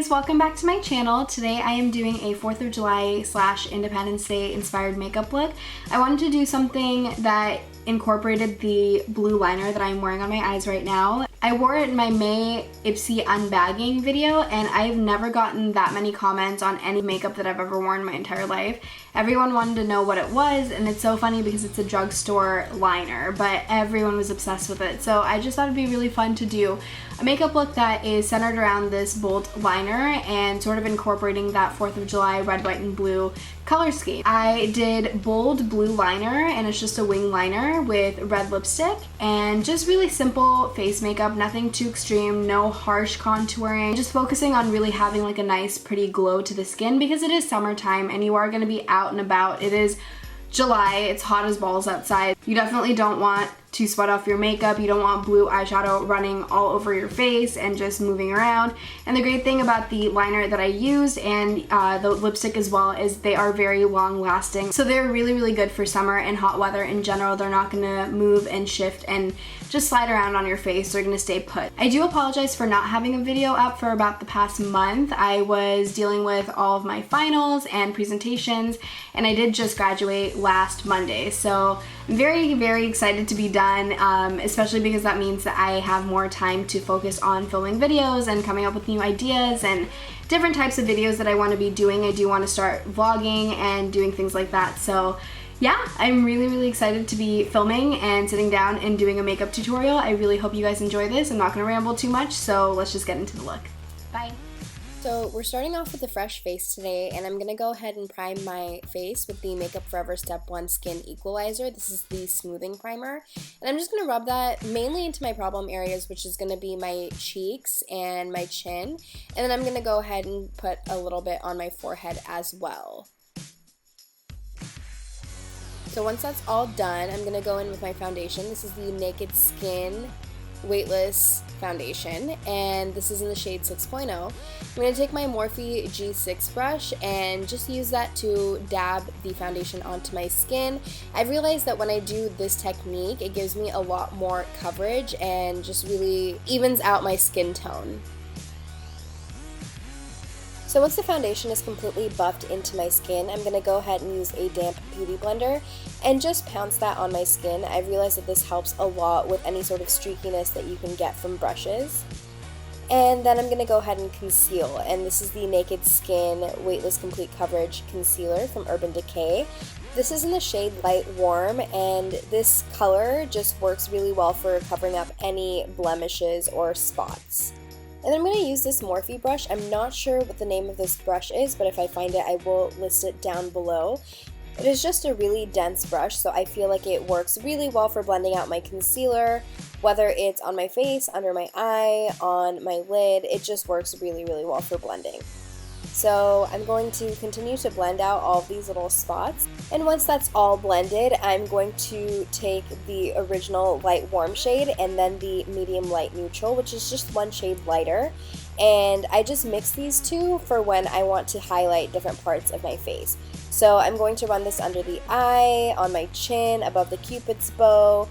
guys, welcome back to my channel. Today I am doing a 4th of July / Independence Day inspired makeup look. I wanted to do something that incorporated the blue liner that I'm wearing on my eyes right now. I wore it in my May Ipsy unbagging video, and I've never gotten that many comments on any makeup that I've ever worn in my entire life. Everyone wanted to know what it was, and it's so funny because it's a drugstore liner, but everyone was obsessed with it. So I just thought it'd be really fun to do a makeup look that is centered around this bold liner and sort of incorporating that 4th of July red, white, and blue color scheme. I did bold blue liner, and it's just a wing liner with red lipstick and just really simple face makeup, nothing too extreme, no harsh contouring, just focusing on really having like a nice pretty glow to the skin because it is summertime and you are going to be out and about. It is July, it's hot as balls outside. You definitely don't want to sweat off your makeup. You don't want blue eyeshadow running all over your face and just moving around. And the great thing about the liner that I used and the lipstick as well is they are very long lasting. So they're really, really good for summer and hot weather in general. They're not gonna move and shift and just slide around on your face. They're gonna stay put. I do apologize for not having a video up for about the past month. I was dealing with all of my finals and presentations, and I did just graduate last Monday. So I'm very, very excited to be done, especially because that means that I have more time to focus on filming videos and coming up with new ideas and different types of videos that I want to be doing. I do want to start vlogging and doing things like that. So yeah, I'm really, really excited to be filming and sitting down and doing a makeup tutorial. I really hope you guys enjoy this. I'm not going to ramble too much, so let's just get into the look. Bye. So we're starting off with a fresh face today, and I'm going to go ahead and prime my face with the Makeup Forever Step 1 Skin Equalizer. This is the smoothing primer, and I'm just going to rub that mainly into my problem areas, which is going to be my cheeks and my chin, and then I'm going to go ahead and put a little bit on my forehead as well. So once that's all done, I'm going to go in with my foundation. This is the Naked Skin Weightless foundation, and this is in the shade 6.0. I'm going to take my Morphe G6 brush and just use that to dab the foundation onto my skin. I've realized that when I do this technique, it gives me a lot more coverage and just really evens out my skin tone. So once the foundation is completely buffed into my skin, I'm going to go ahead and use a damp beauty blender and just pounce that on my skin. I've realized that this helps a lot with any sort of streakiness that you can get from brushes. And then I'm going to go ahead and conceal, and this is the Naked Skin Weightless Complete Coverage Concealer from Urban Decay. This is in the shade Light Warm, and this color just works really well for covering up any blemishes or spots. And I'm going to use this Morphe brush. I'm not sure what the name of this brush is, but if I find it, I will list it down below. It is just a really dense brush, so I feel like it works really well for blending out my concealer, whether it's on my face, under my eye, on my lid. It just works really, really well for blending. So I'm going to continue to blend out all of these little spots, and once that's all blended, I'm going to take the original light warm shade and then the medium light neutral, which is just one shade lighter, and I just mix these two for when I want to highlight different parts of my face. So I'm going to run this under the eye, on my chin, above the cupid's bow,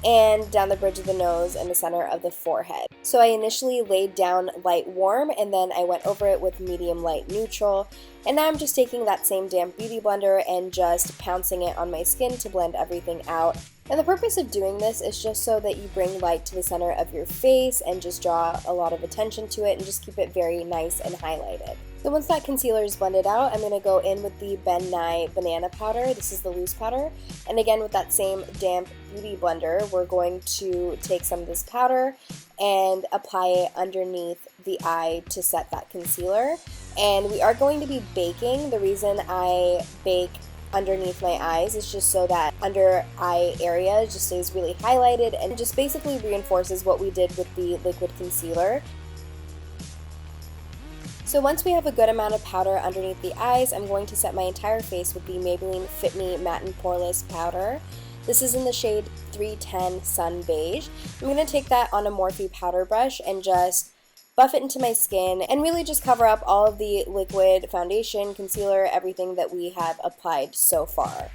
and down the bridge of the nose and the center of the forehead. So I initially laid down light warm, and then I went over it with medium light neutral, and now I'm just taking that same damp beauty blender and just pouncing it on my skin to blend everything out. And the purpose of doing this is just so that you bring light to the center of your face and just draw a lot of attention to it and just keep it very nice and highlighted. So once that concealer is blended out, I'm going to go in with the Ben Nye Banana Powder. This is the loose powder. And again, with that same damp beauty blender, we're going to take some of this powder and apply it underneath the eye to set that concealer. And we are going to be baking. The reason I bake underneath my eyes is just so that under eye area just stays really highlighted and just basically reinforces what we did with the liquid concealer. So once we have a good amount of powder underneath the eyes, I'm going to set my entire face with the Maybelline Fit Me Matte and Poreless Powder. This is in the shade 310 Sun Beige. I'm going to take that on a Morphe powder brush and just buff it into my skin and really just cover up all of the liquid foundation, concealer, everything that we have applied so far.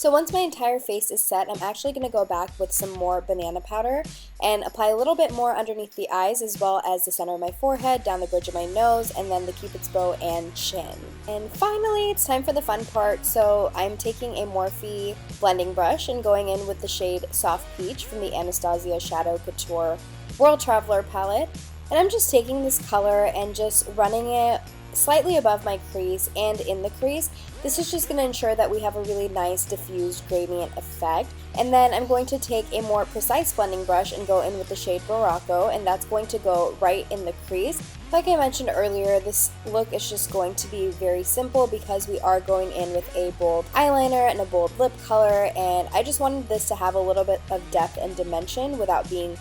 So once my entire face is set, I'm actually going to go back with some more banana powder and apply a little bit more underneath the eyes as well as the center of my forehead, down the bridge of my nose, and then the cupid's bow and chin. And finally, it's time for the fun part. So I'm taking a Morphe blending brush and going in with the shade Soft Peach from the Anastasia Shadow Couture World Traveler palette. And I'm just taking this color and just running it slightly above my crease and in the crease. This is just going to ensure that we have a really nice diffused gradient effect. And then I'm going to take a more precise blending brush and go in with the shade Morocco, and that's going to go right in the crease. Like I mentioned earlier, this look is just going to be very simple because we are going in with a bold eyeliner and a bold lip color, and I just wanted this to have a little bit of depth and dimension without being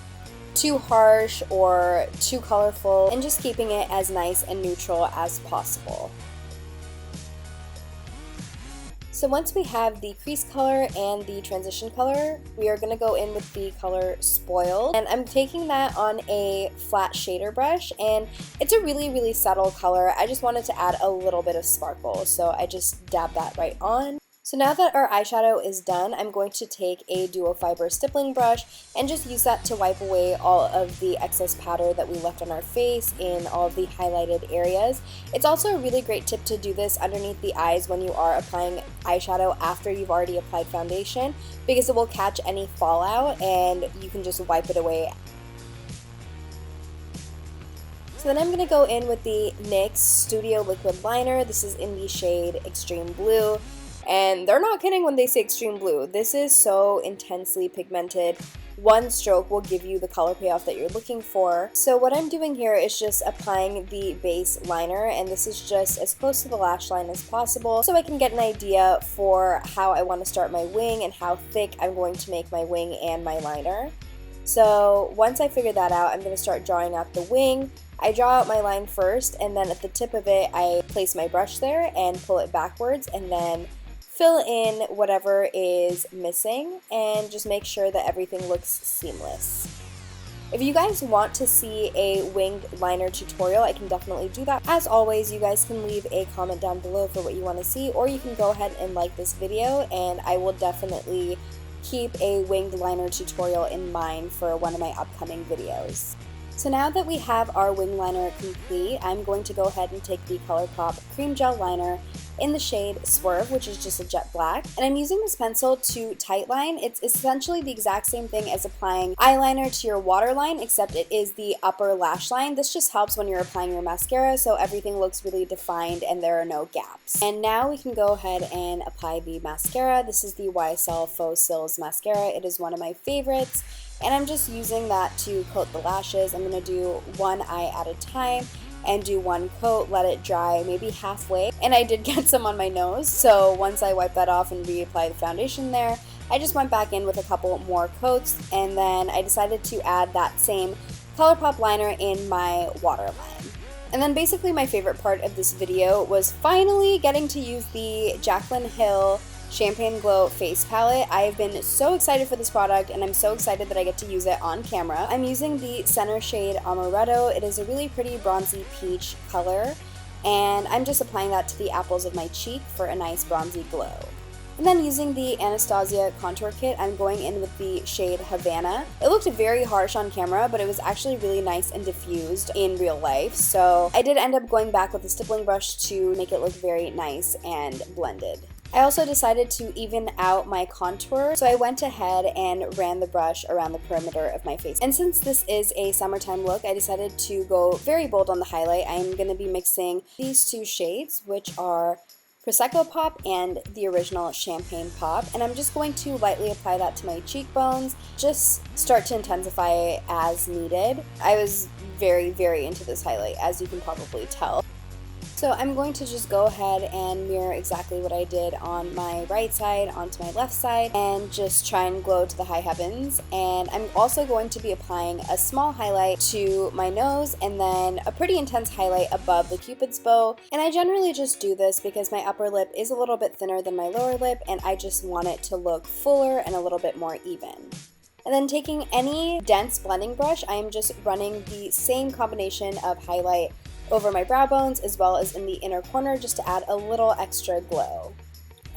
too harsh or too colorful, and just keeping it as nice and neutral as possible. So once we have the crease color and the transition color, we are going to go in with the color Spoiled, and I'm taking that on a flat shader brush, and it's a really subtle color. I just wanted to add a little bit of sparkle, so I just dab that right on. So now that our eyeshadow is done, I'm going to take a dual fiber stippling brush and just use that to wipe away all of the excess powder that we left on our face in all of the highlighted areas. It's also a really great tip to do this underneath the eyes when you are applying eyeshadow after you've already applied foundation, because it will catch any fallout and you can just wipe it away. So then I'm going to go in with the NYX Studio Liquid Liner. This is in the shade Extreme Blue. And they're not kidding when they say extreme blue. This is so intensely pigmented. One stroke will give you the color payoff that you're looking for. So what I'm doing here is just applying the base liner, and this is just as close to the lash line as possible so I can get an idea for how I want to start my wing and how thick I'm going to make my wing and my liner. So once I figure that out, I'm going to start drawing out the wing. I draw out my line first, and then at the tip of it I place my brush there and pull it backwards, and then fill in whatever is missing and just make sure that everything looks seamless. If you guys want to see a winged liner tutorial, I can definitely do that. As always, you guys can leave a comment down below for what you want to see, or you can go ahead and like this video, and I will definitely keep a winged liner tutorial in mind for one of my upcoming videos. So now that we have our wing liner complete, I'm going to go ahead and take the ColourPop Cream Gel Liner in the shade Swerve, which is just a jet black, and I'm using this pencil to tightline. It's essentially the exact same thing as applying eyeliner to your waterline, except it is the upper lash line. This just helps when you're applying your mascara so everything looks really defined and there are no gaps. And now we can go ahead and apply the mascara. This is the YSL Faux Cils Mascara. It is one of my favorites, and I'm just using that to coat the lashes. I'm going to do one eye at a time and do one coat, let it dry maybe halfway, and I did get some on my nose, so once I wipe that off and reapply the foundation there, I just went back in with a couple more coats, and then I decided to add that same ColourPop liner in my waterline. And then basically my favorite part of this video was finally getting to use the Jaclyn Hill Champagne Glow face palette. I have been so excited for this product, and I'm so excited that I get to use it on camera. I'm using the center shade Amaretto. It is a really pretty bronzy peach color, and I'm just applying that to the apples of my cheek for a nice bronzy glow. And then using the Anastasia contour kit, I'm going in with the shade Havana. It looked very harsh on camera, but it was actually really nice and diffused in real life, so I did end up going back with a stippling brush to make it look very nice and blended. I also decided to even out my contour, so I went ahead and ran the brush around the perimeter of my face. And since this is a summertime look, I decided to go very bold on the highlight. I'm going to be mixing these two shades, which are Prosecco Pop and the original Champagne Pop, and I'm just going to lightly apply that to my cheekbones, just start to intensify it as needed. I was very into this highlight, as you can probably tell. So I'm going to just go ahead and mirror exactly what I did on my right side onto my left side and just try and glow to the high heavens. And I'm also going to be applying a small highlight to my nose and then a pretty intense highlight above the cupid's bow. And I generally just do this because my upper lip is a little bit thinner than my lower lip, and I just want it to look fuller and a little bit more even. And then taking any dense blending brush, I am just running the same combination of highlight over my brow bones as well as in the inner corner, just to add a little extra glow.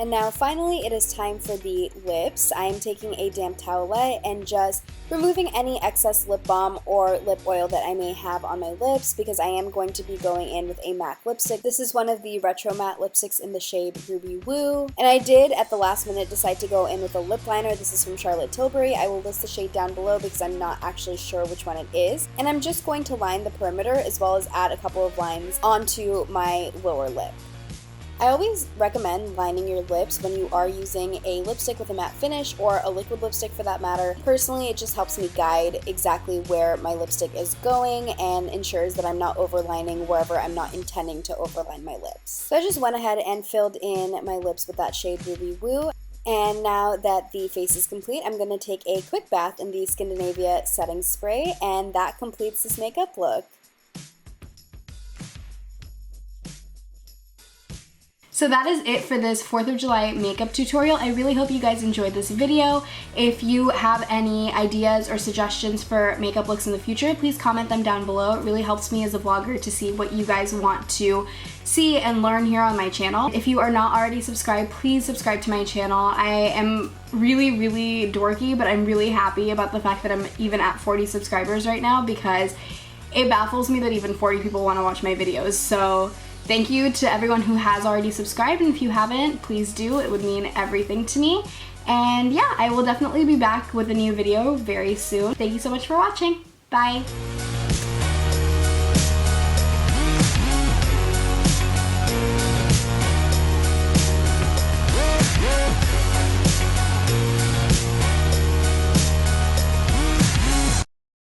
And now finally it is time for the lips. I am taking a damp towelette and just removing any excess lip balm or lip oil that I may have on my lips because I am going to be going in with a MAC lipstick. This is one of the Retro Matte lipsticks in the shade Ruby Woo. And I did at the last minute decide to go in with a lip liner. This is from Charlotte Tilbury. I will list the shade down below because I'm not actually sure which one it is. And I'm just going to line the perimeter as well as add a couple of lines onto my lower lip. I always recommend lining your lips when you are using a lipstick with a matte finish or a liquid lipstick for that matter. Personally, it just helps me guide exactly where my lipstick is going and ensures that I'm not overlining wherever I'm not intending to overline my lips. So I just went ahead and filled in my lips with that shade Ruby Woo. And now that the face is complete, I'm going to take a quick bath in the Scandinavia setting spray, and that completes this makeup look. So that is it for this 4th of July makeup tutorial. I really hope you guys enjoyed this video. If you have any ideas or suggestions for makeup looks in the future, please comment them down below. It really helps me as a vlogger to see what you guys want to see and learn here on my channel. If you are not already subscribed, please subscribe to my channel. I am really dorky, but I'm really happy about the fact that I'm even at 40 subscribers right now because it baffles me that even 40 people want to watch my videos. So thank you to everyone who has already subscribed, and if you haven't, please do. It would mean everything to me. And yeah, I will definitely be back with a new video very soon. Thank you so much for watching. Bye!